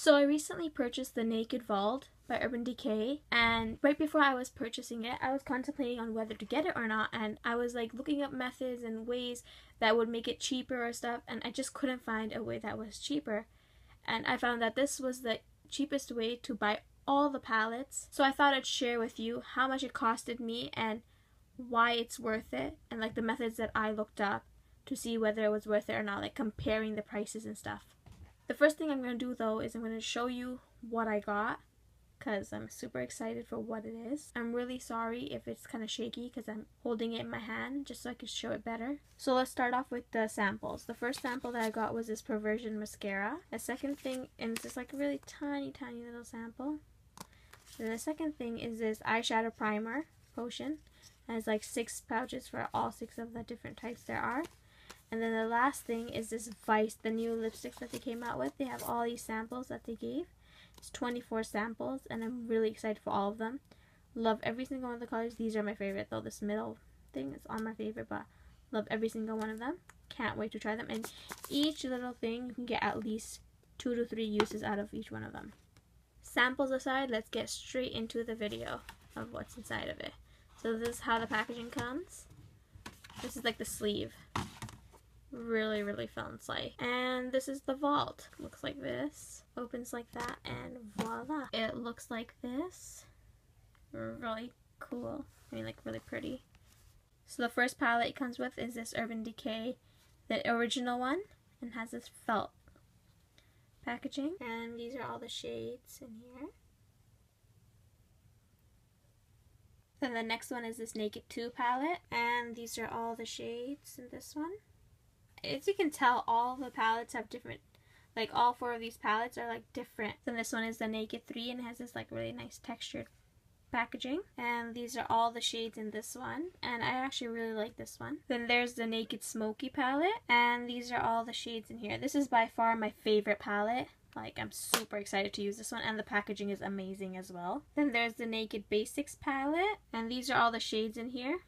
So I recently purchased the Naked Vault by Urban Decay, and right before I was purchasing it, I was contemplating on whether to get it or not, and I was like looking up methods and ways that would make it cheaper or stuff, and I just couldn't find a way that was cheaper. And I found that this was the cheapest way to buy all the palettes. So I thought I'd share with you how much it costed me and why it's worth it, and like the methods that I looked up to see whether it was worth it or not, like comparing the prices and stuff. The first thing I'm going to do though is I'm going to show you what I got, because I'm super excited for what it is. I'm really sorry if it's kind of shaky because I'm holding it in my hand just so I can show it better. So let's start off with the samples. The first sample that I got was this Perversion mascara. The second thing, and it's just like a really tiny little sample. Then the second thing is this eyeshadow primer potion. It has like 6 pouches for all 6 of the different types there are. And then the last thing is this Vice, the new lipsticks that they came out with. They have all these samples that they gave. It's 24 samples, and I'm really excited for all of them. Love every single one of the colors. These are my favorite though. This middle thing is on my favorite, but love every single one of them. Can't wait to try them. And each little thing, you can get at least 2 to 3 uses out of each one of them. Samples aside, let's get straight into the video of what's inside of it. So this is how the packaging comes. This is like the sleeve. Really fun sight. And this is the vault. Looks like this. Opens like that, and voila. It looks like this. Really cool. I mean, like really pretty. So the first palette it comes with is this Urban Decay, the original one, and has this felt packaging. And these are all the shades in here. Then the next one is this Naked 2 palette, and these are all the shades in this one. As you can tell, all the palettes have different, like all 4 of these palettes are like different. Then this one is the Naked 3 and it has this like really nice textured packaging. And these are all the shades in this one, and I actually really like this one. Then there's the Naked Smoky palette, and these are all the shades in here. This is by far my favorite palette. Like, I'm super excited to use this one, and the packaging is amazing as well. Then there's the Naked Basics palette, and these are all the shades in here.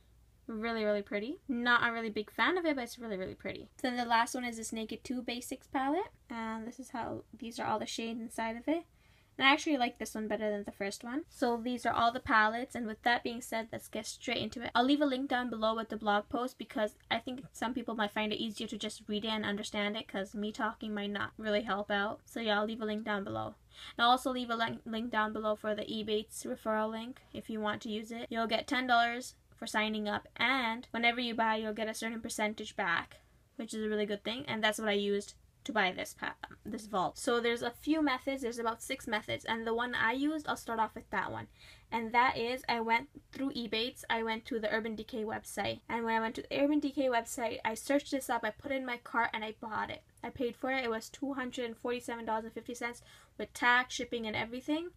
Really pretty. Not a really big fan of it, but it's really pretty. Then the last one is this Naked 2 Basics palette, and this is how these are all the shades inside of it. And I actually like this one better than the first one. So these are all the palettes, and with that being said, let's get straight into it. I'll leave a link down below with the blog post because I think some people might find it easier to just read it and understand it, because me talking might not really help out. So yeah, I'll leave a link down below. And I'll also leave a link down below for the Ebates referral link if you want to use it. You'll get $10 for signing up, and whenever you buy, you'll get a certain percentage back, which is a really good thing, and that's what I used to buy this vault. So there's a few methods. There's about 6 methods, and the one I used, I'll start off with that one, and that is I went through Ebates. I went to the Urban Decay website, and when I went to the Urban Decay website, I searched this up, I put it in my cart, and I bought it. I paid for it. It was $247.50 with tax, shipping, and everything.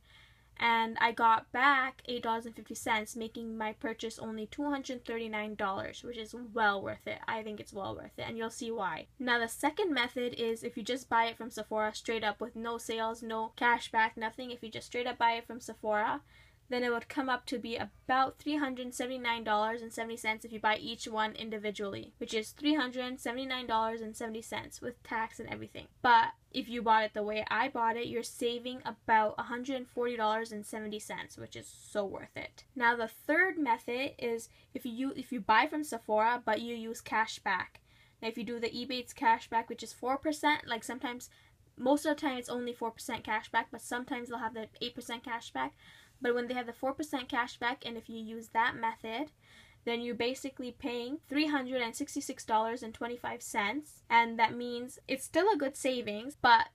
And I got back $8.50, making my purchase only $239, which is well worth it. I think it's well worth it, and you'll see why. Now the second method is if you just buy it from Sephora straight up with no sales, no cash back, nothing. If you just straight up buy it from Sephora, then it would come up to be about $379.70 if you buy each one individually, which is $379.70 with tax and everything. But if you bought it the way I bought it, you're saving about $140.70, which is so worth it. Now the third method is if you buy from Sephora but you use cash back. Now if you do the Ebates cash back, which is 4%, like sometimes, most of the time it's only 4% cash back, but sometimes they'll have the 8% cash back. But when they have the 4% cash back, and if you use that method, then you're basically paying $366.25, and that means it's still a good savings. But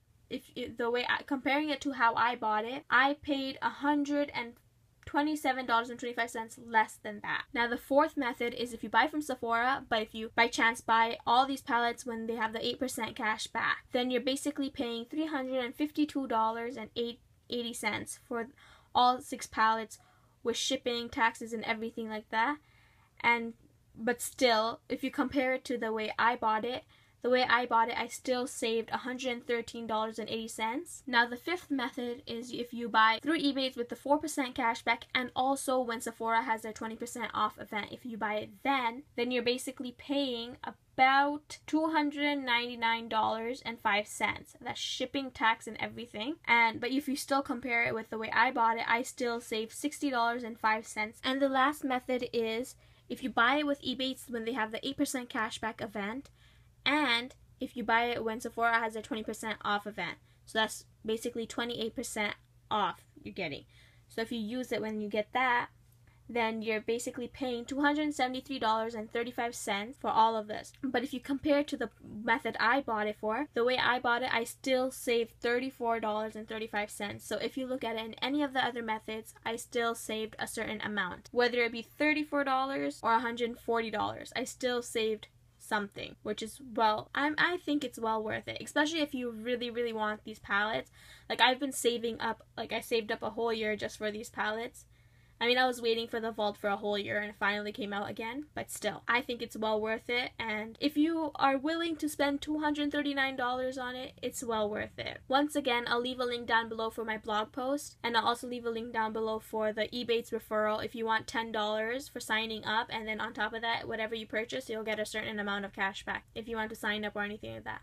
comparing it to how I bought it, I paid $127.25 less than that. Now the fourth method is if you buy from Sephora, but if you by chance buy all these palettes when they have the 8% cash back, then you're basically paying $352.80 for all 6 palettes with shipping, taxes, and everything like that. But still, if you compare it to the way I bought it, the way I bought it, I still saved $113.80. Now the fifth method is if you buy through eBay with the 4% cashback, and also when Sephora has their 20% off event. If you buy it then you're basically paying about $299.05. That's shipping, tax, and everything. But if you still compare it with the way I bought it, I still saved $60.05. And the last method is if you buy it with eBay when they have the 8% cashback event, and if you buy it when Sephora has a 20% off event. So that's basically 28% off you're getting. So if you use it when you get that, then you're basically paying $273.35 for all of this. But if you compare to the method I bought it for, the way I bought it, I still saved $34.35. So if you look at it in any of the other methods, I still saved a certain amount. Whether it be $34 or $140, I still saved something, which is, well, I think it's well worth it, especially if you really want these palettes. Like, I've been saving up, like, I saved up a whole year just for these palettes. I mean, I was waiting for the vault for a whole year and it finally came out again, but still, I think it's well worth it. And if you are willing to spend $239 on it, it's well worth it. Once again, I'll leave a link down below for my blog post, and I'll also leave a link down below for the Ebates referral if you want $10 for signing up, and then on top of that, whatever you purchase, you'll get a certain amount of cash back if you want to sign up or anything like that.